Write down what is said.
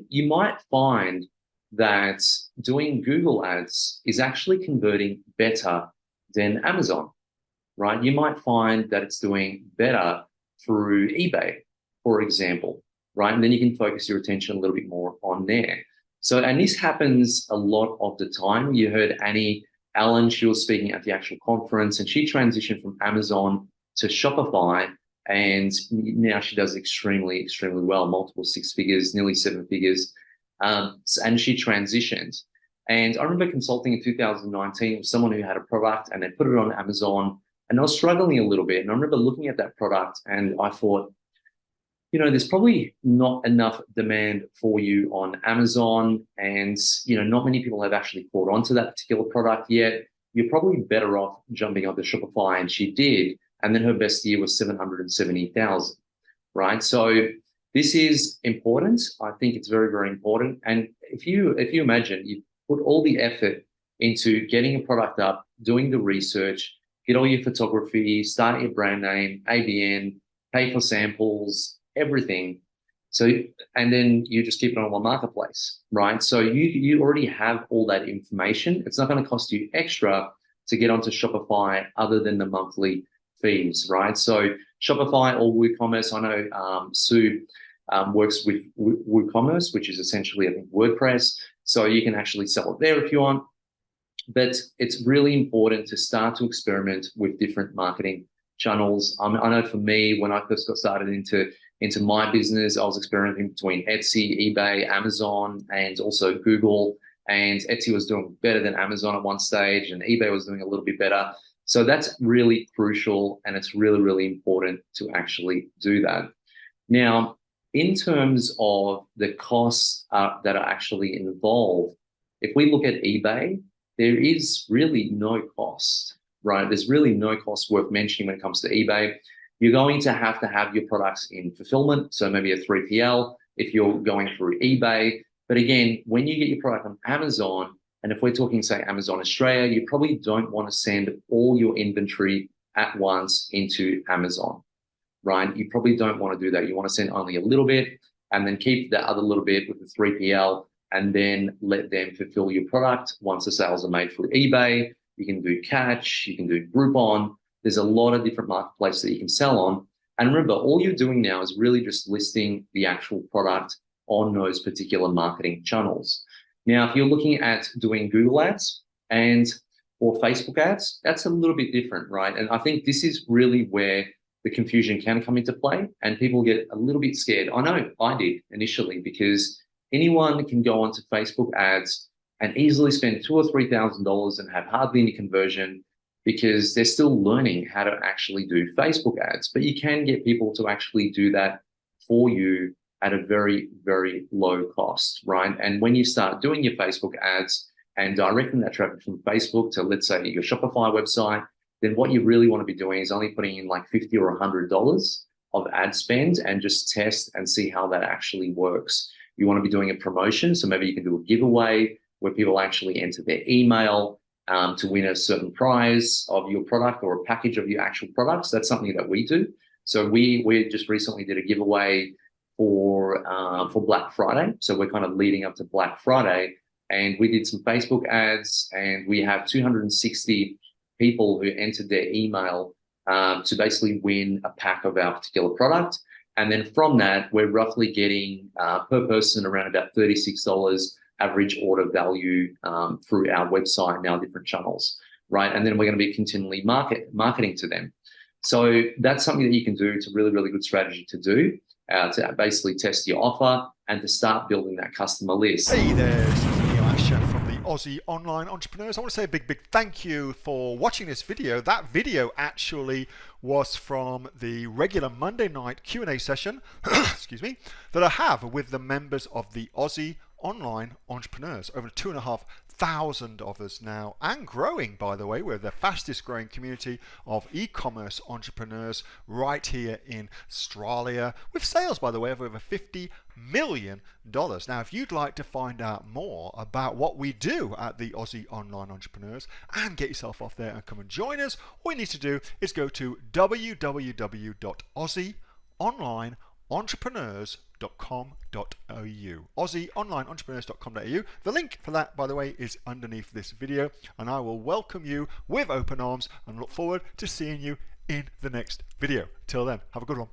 You might find that doing Google ads is actually converting better than Amazon, right? You might find that it's doing better through eBay, for example, right? And then you can focus your attention a little bit more on there. So, and this happens a lot of the time. You heard Annie Allen, she was speaking at the actual conference and she transitioned from Amazon to Shopify. And now she does extremely, extremely well, multiple six figures, nearly seven figures. And she transitioned. And I remember consulting in 2019 with someone who had a product and they put it on Amazon and I was struggling a little bit. And I remember looking at that product and I thought, there's probably not enough demand for you on Amazon. And, not many people have actually caught on to that particular product yet. You're probably better off jumping onto Shopify. And she did. And then her best year was 770,000, right? So this is important. I think it's very, very important. And if you imagine you put all the effort into getting a product up, doing the research, get all your photography, start your brand name, ABN, pay for samples, everything. So, and then you just keep it on one marketplace, right? So you already have all that information. It's not going to cost you extra to get onto Shopify other than the monthly fees, right? So Shopify or WooCommerce, I know Sue works with WooCommerce, which is essentially, I think, WordPress. So you can actually sell it there if you want. But it's really important to start to experiment with different marketing channels. I know for me, when I first got started into my business, I was experimenting between Etsy, eBay, Amazon, and also Google. And Etsy was doing better than Amazon at one stage, and eBay was doing a little bit better. So that's really crucial, and it's really, really important to actually do that. Now, in terms of the costs that are actually involved, if we look at eBay, there is really no cost, right? There's really no cost worth mentioning when it comes to eBay. You're going to have your products in fulfillment, so maybe a 3PL if you're going through eBay. But again, when you get your product on Amazon, and if we're talking, say, Amazon Australia, you probably don't want to send all your inventory at once into Amazon, right? You probably don't want to do that. You want to send only a little bit and then keep the other little bit with the 3PL and then let them fulfill your product once the sales are made through eBay. You can do Catch, you can do Groupon. There's a lot of different marketplaces that you can sell on. And remember, all you're doing now is really just listing the actual product on those particular marketing channels. Now, if you're looking at doing Google ads and or Facebook ads, that's a little bit different, right? And I think this is really where the confusion can come into play and people get a little bit scared. I know I did initially because anyone can go onto Facebook ads and easily spend $2,000 or $3,000 and have hardly any conversion because they're still learning how to actually do Facebook ads. But you can get people to actually do that for you at a very, very low cost, right? And when you start doing your Facebook ads and directing that traffic from Facebook to, let's say, your Shopify website, then what you really want to be doing is only putting in like $50 or $100 of ad spend and just test and see how that actually works. You want to be doing a promotion, so maybe you can do a giveaway where people actually enter their email to win a certain prize of your product or a package of your actual products. That's something that we do. So we just recently did a giveaway for Black Friday. So we're kind of leading up to Black Friday, and we did some Facebook ads, and we have 260 people who entered their email to basically win a pack of our particular product. And then from that, we're roughly getting per person around about $36 average order value through our website and our different channels, right? And then we're going to be continually marketing to them. So that's something that you can do. It's a really, really good strategy to do to basically test your offer and to start building that customer list. Hey there, this is Neil-Asher from the Aussie Online Entrepreneurs. I want to say a big thank you for watching this video. That video actually was from the regular Monday night Q&A session, excuse me, that I have with the members of the Aussie Online Entrepreneurs. Over 2,500 of us now, and growing, by the way. We're the fastest growing community of e-commerce entrepreneurs right here in Australia, with sales, by the way, of over $50 million. Now, if you'd like to find out more about what we do at the Aussie Online Entrepreneurs and get yourself off there and come and join us, all you need to do is go to www.aussieonlineentrepreneurs.com AussieOnlineEntrepreneurs.com.au. The link for that, by the way, is underneath this video, and I will welcome you with open arms and look forward to seeing you in the next video. Till then, have a good one.